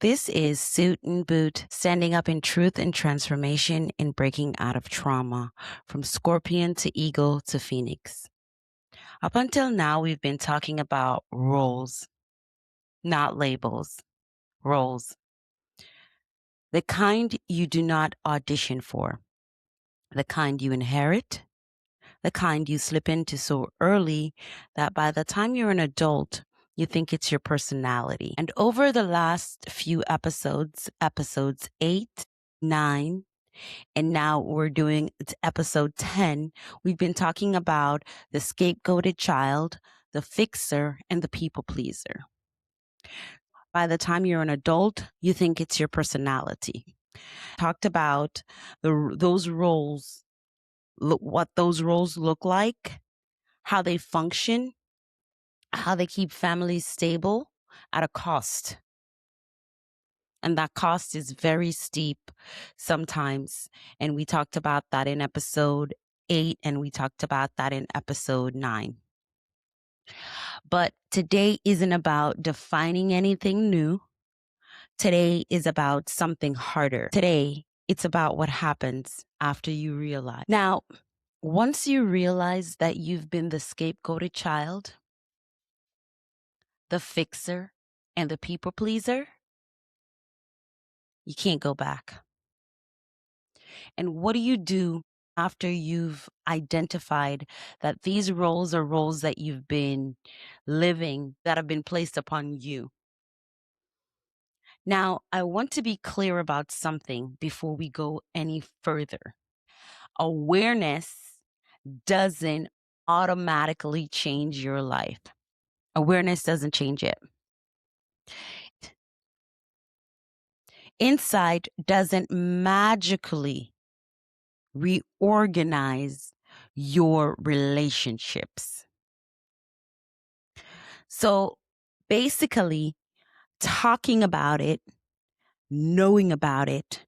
This is SUITT BOOT, standing up in truth and transformation in breaking out of trauma, from scorpion to eagle to phoenix. Up until now, we've been talking about roles, not labels, roles. The kind you do not audition for, the kind you inherit, the kind you slip into so early that by the time you're an adult, you think it's your personality. And over the last few episodes 8, 9, and now we're doing episode 10, we've been talking about the scapegoated child, the fixer, and the people pleaser. By the time you're an adult, you think it's your personality. Talked about those roles, what those roles look like, how they function, how they keep families stable at a cost. And that cost is very steep sometimes. And we talked about that in episode 8, and we talked about that in episode 9. But today isn't about defining anything new. Today is about something harder. Today, it's about what happens after you realize. Now, once you realize that you've been the scapegoated child, the fixer, and the people pleaser, you can't go back. And what do you do after you've identified that these roles are roles that you've been living, that have been placed upon you? Now, I want to be clear about something before we go any further. Awareness doesn't automatically change your life. Awareness doesn't change it. Insight doesn't magically reorganize your relationships. So basically, talking about it, knowing about it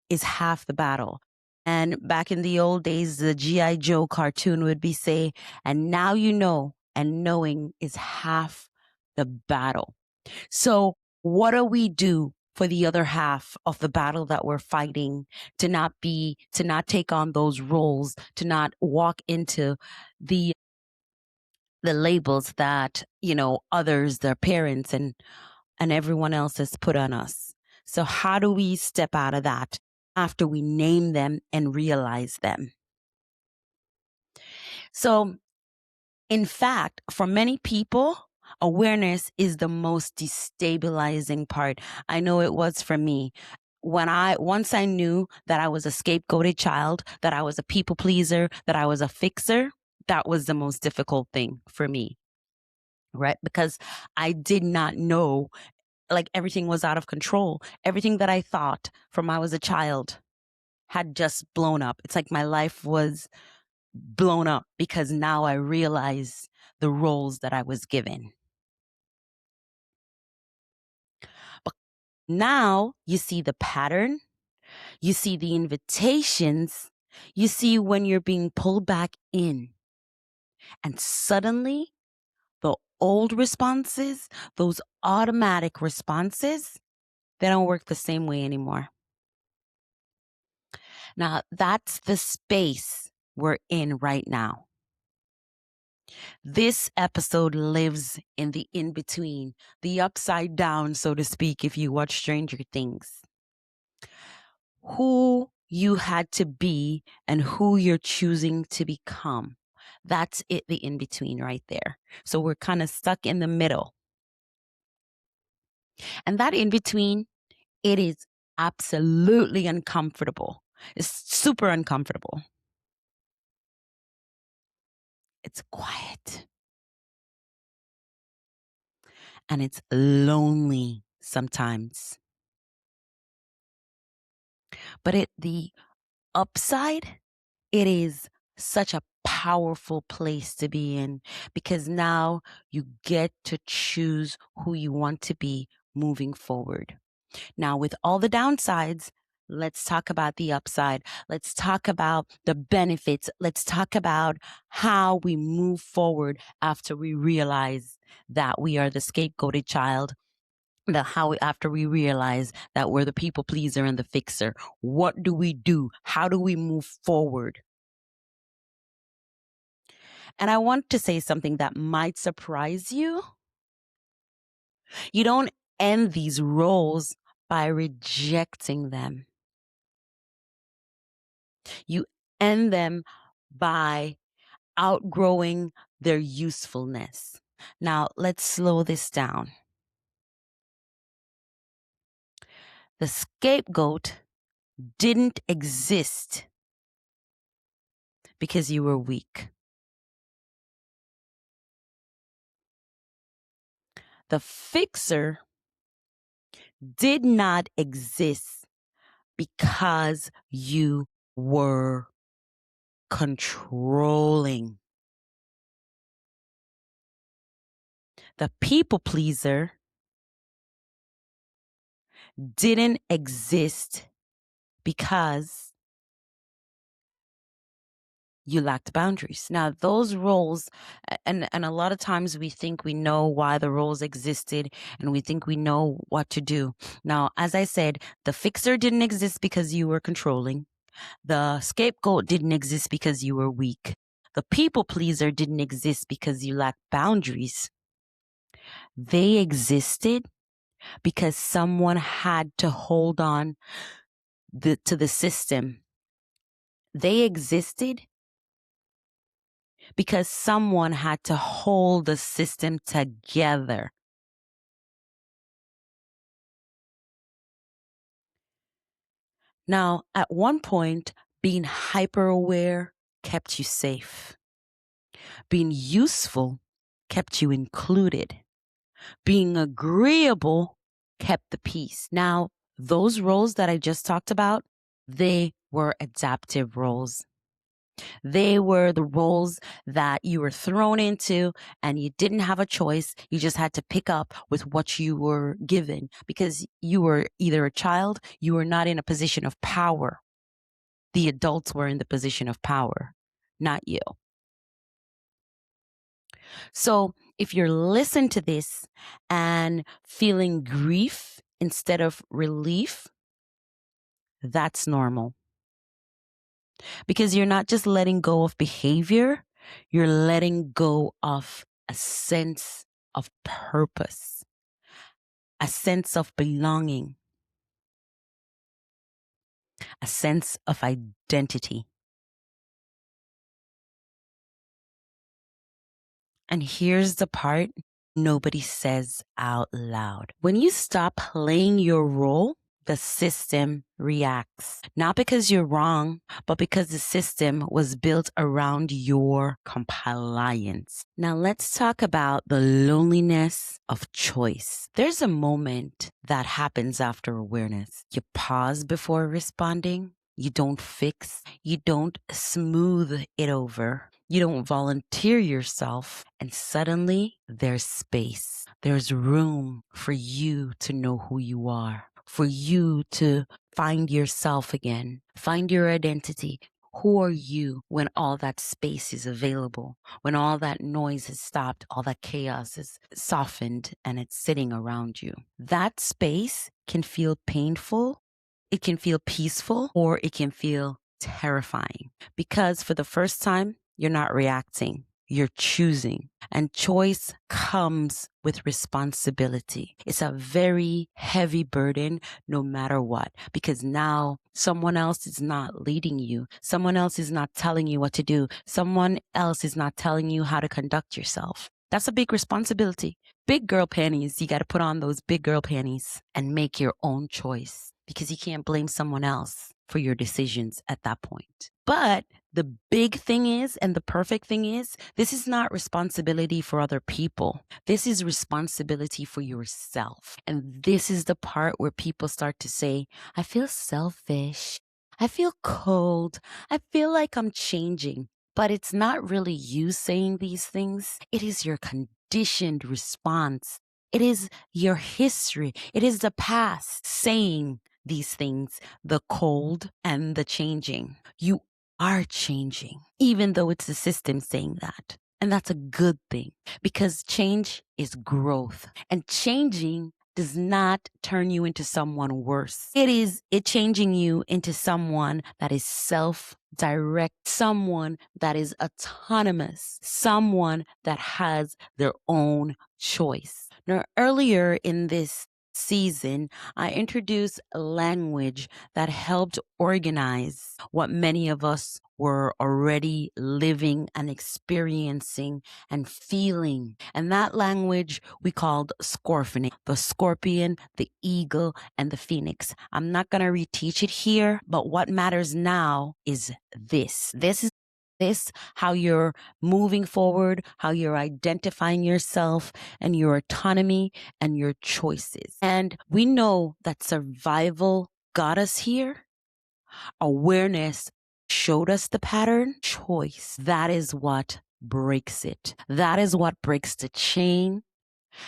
is half the battle. And back in the old days, the G.I. Joe cartoon would be say, and now you know, and knowing is half the battle. So what do we do for the other half of the battle that we're fighting, to not take on those roles, to not walk into the labels that, others, their parents and everyone else has put on us? So how do we step out of that after we name them and realize them? So in fact, for many people, awareness is the most destabilizing part. I know it was for me. Once I knew that I was a scapegoated child, that I was a people pleaser, that I was a fixer, that was the most difficult thing for me, right? Because I did not know, like, everything was out of control. Everything that I thought from I was a child had just blown up. It's like my life was blown up because now I realize the roles that I was given. But now you see the pattern, you see the invitations, you see when you're being pulled back in. And suddenly the old responses, those automatic responses, they don't work the same way anymore. Now, that's the space we're in right now. This episode lives in the in-between, the upside down, so to speak, if you watch Stranger Things. Who you had to be and who you're choosing to become. That's it, the in-between right there. So we're kind of stuck in the middle. And that in-between, it is absolutely uncomfortable. It's super uncomfortable. It's quiet. And it's lonely sometimes. But the upside, it is such a powerful place to be in, because now you get to choose who you want to be moving forward. Now, with all the downsides, let's talk about the upside. Let's talk about the benefits. Let's talk about how we move forward after we realize that we are the scapegoated child, After we realize that we're the people pleaser and the fixer, what do we do? How do we move forward? And I want to say something that might surprise you. You don't end these roles by rejecting them. You end them by outgrowing their usefulness. Now, let's slow this down. The scapegoat didn't exist because you were weak. The fixer did not exist because you were controlling. The people pleaser didn't exist because you lacked boundaries. Now, those roles, and a lot of times we think we know why the roles existed and we think we know what to do. Now, as I said, the fixer didn't exist because you were controlling. The scapegoat didn't exist because you were weak. The people pleaser didn't exist because you lacked boundaries. They existed because someone had to hold on to the system. They existed because someone had to hold the system together. Now, at one point, being hyper aware kept you safe. Being useful kept you included. Being agreeable kept the peace. Now, those roles that I just talked about, they were adaptive roles. They were the roles that you were thrown into and you didn't have a choice. You just had to pick up with what you were given because you were either a child, you were not in a position of power. The adults were in the position of power, not you. So if you're listening to this and feeling grief instead of relief, that's normal. Because you're not just letting go of behavior, you're letting go of a sense of purpose, a sense of belonging, a sense of identity. And here's the part nobody says out loud. When you stop playing your role, the system reacts. Not because you're wrong, but because the system was built around your compliance. Now let's talk about the loneliness of choice. There's a moment that happens after awareness. You pause before responding. You don't fix. You don't smooth it over. You don't volunteer yourself. And suddenly there's space. There's room for you to know who you are, for you to find yourself again, find your identity. Who are you when all that space is available, when all that noise has stopped, all that chaos is softened and it's sitting around you? That space can feel painful, it can feel peaceful, or it can feel terrifying because for the first time, you're not reacting. You're choosing. And choice comes with responsibility. It's a very heavy burden no matter what, because now someone else is not leading you. Someone else is not telling you what to do. Someone else is not telling you how to conduct yourself. That's a big responsibility. Big girl panties. You got to put on those big girl panties and make your own choice because you can't blame someone else for your decisions at that point. But the big thing is, and the perfect thing is, this is not responsibility for other people. This is responsibility for yourself. And this is the part where people start to say, I feel selfish. I feel cold. I feel like I'm changing. But it's not really you saying these things. It is your conditioned response. It is your history. It is the past saying these things, the cold and the changing. You are changing, even though it's the system saying that. And that's a good thing because change is growth and changing does not turn you into someone worse. It changing you into someone that is self-direct, someone that is autonomous, someone that has their own choice. Now, earlier in this season, I introduced a language that helped organize what many of us were already living and experiencing and feeling. And that language we called scorpioning, the scorpion, the eagle, and the phoenix. I'm not going to reteach it here, but what matters now is this. This how you're moving forward, how you're identifying yourself and your autonomy and your choices. And we know that survival got us here. Awareness showed us the pattern. Choice, that is what breaks it. That is what breaks the chain.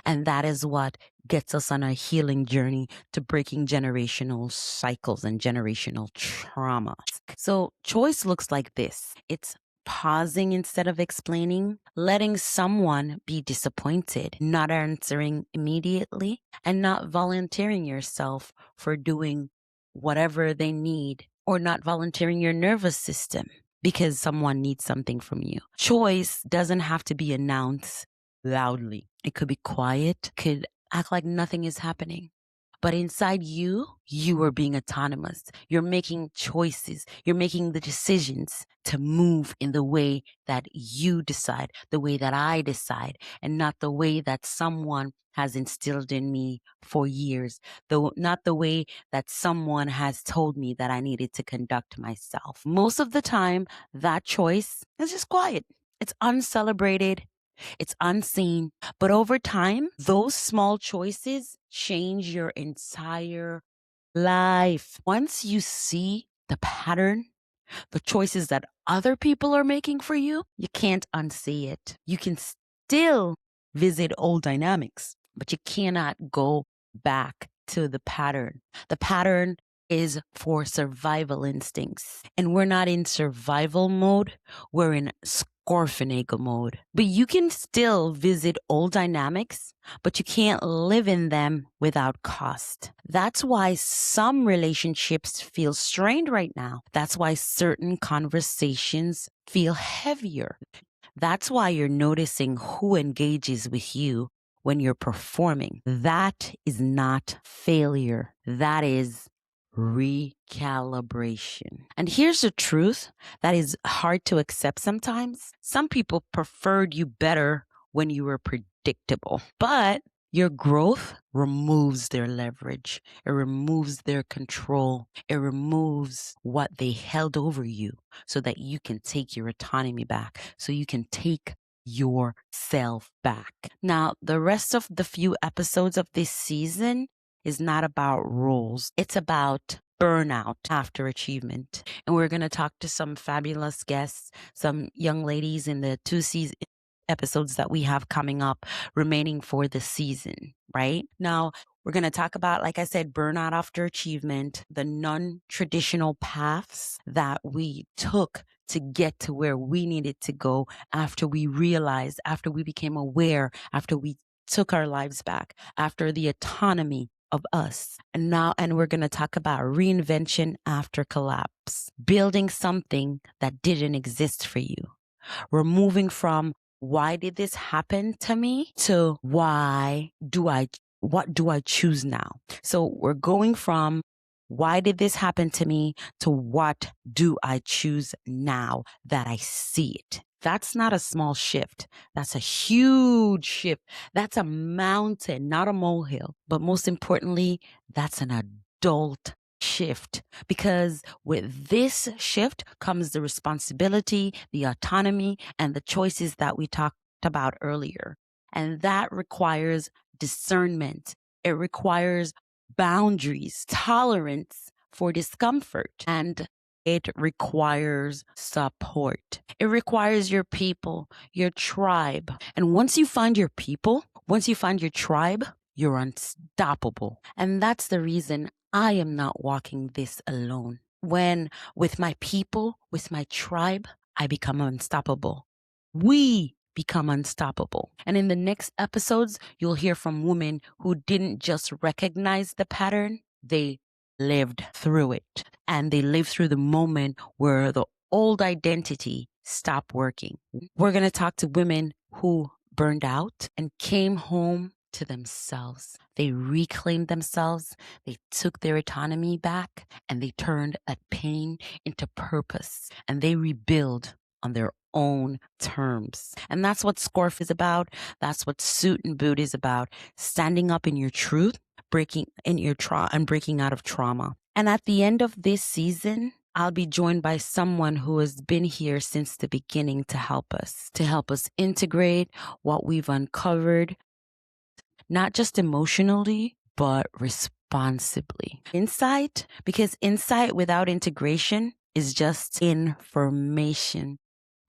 And that is what gets us on a healing journey to breaking generational cycles and generational traumas. So choice looks like this. It's pausing instead of explaining, letting someone be disappointed, not answering immediately, and not volunteering yourself for doing whatever they need, or not volunteering your nervous system because someone needs something from you. Choice doesn't have to be announced loudly. It could be quiet, could act like nothing is happening. But inside you, you are being autonomous. You're making choices. You're making the decisions to move in the way that you decide, the way that I decide, and not the way that someone has instilled in me for years, though not the way that someone has told me that I needed to conduct myself. Most of the time, that choice is just quiet. It's uncelebrated. It's unseen. But over time, those small choices change your entire life. Once you see the pattern, the choices that other people are making for you, you can't unsee it. You can still visit old dynamics, but you cannot go back to the pattern. The pattern is for survival instincts. And we're not in survival mode, we're in scorpionagle mode. But you can still visit old dynamics, but you can't live in them without cost. That's why some relationships feel strained right now. That's why certain conversations feel heavier. That's why you're noticing who engages with you when you're performing. That is not failure. That is recalibration. And here's the truth that is hard to accept sometimes. Some people preferred you better when you were predictable, but your growth removes their leverage. It removes their control. It removes what they held over you so that you can take your autonomy back, so you can take yourself back. Now, the rest of the few episodes of this season is not about rules. It's about burnout after achievement. And we're going to talk to some fabulous guests, some young ladies in the 2 season episodes that we have coming up remaining for the season, right? Now, we're going to talk about, like I said, burnout after achievement, the non-traditional paths that we took to get to where we needed to go after we realized, after we became aware, after we took our lives back, after the autonomy of us. And we're going to talk about reinvention after collapse, building something that didn't exist for you. We're moving from why did this happen to me to what do I choose now? So we're going from why did this happen to me to what do I choose now that I see it? That's not a small shift. That's a huge shift. That's a mountain, not a molehill. But most importantly, that's an adult shift, because with this shift comes the responsibility, the autonomy, and the choices that we talked about earlier. And that requires discernment. It requires boundaries, tolerance for discomfort, and it requires support. It requires your people, your tribe. And once you find your people, once you find your tribe, you're unstoppable. And that's the reason I am not walking this alone. When with my people, with my tribe, I become unstoppable. We become unstoppable. And in the next episodes, you'll hear from women who didn't just recognize the pattern, they lived through it. And they lived through the moment where the old identity stopped working. We're going to talk to women who burned out and came home to themselves. They reclaimed themselves, they took their autonomy back, and they turned that pain into purpose, and they rebuild on their own terms. And that's what SCORF is about. That's what Suit and Boot is about. Standing up in your truth, breaking in your and breaking out of trauma. And at the end of this season, I'll be joined by someone who has been here since the beginning to help us integrate what we've uncovered, not just emotionally, but responsibly. Insight, because insight without integration is just information.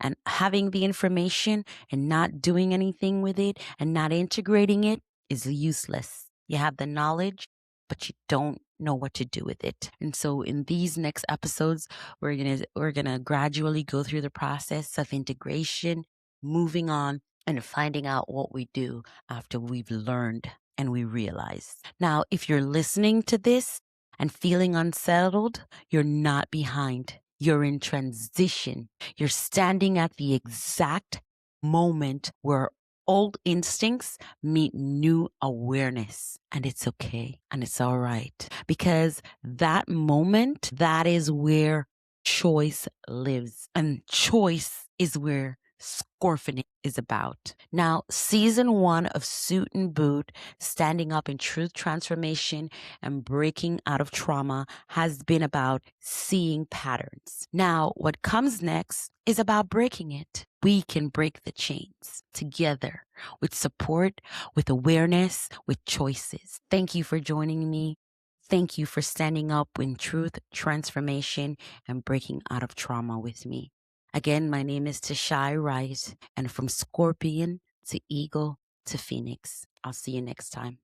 And having the information and not doing anything with it and not integrating it is useless. You have the knowledge, but you don't know what to do with it. And so in these next episodes, we're gonna gradually go through the process of integration, moving on, and finding out what we do after we've learned and we realize. Now, if you're listening to this and feeling unsettled, you're not behind. You're in transition. You're standing at the exact moment where old instincts meet new awareness. And it's okay. And it's all right. Because that moment, that is where choice lives. And choice is where Scorpioning is about. Now, season 1 of Suit and Boot, Standing Up in Truth Transformation and Breaking Out of Trauma, has been about seeing patterns. Now, what comes next is about breaking it. We can break the chains together with support, with awareness, with choices. Thank you for joining me. Thank you for standing up in truth, transformation, and breaking out of trauma with me. Again, my name is Tshai Wright, and from Scorpion to Eagle to Phoenix. I'll see you next time.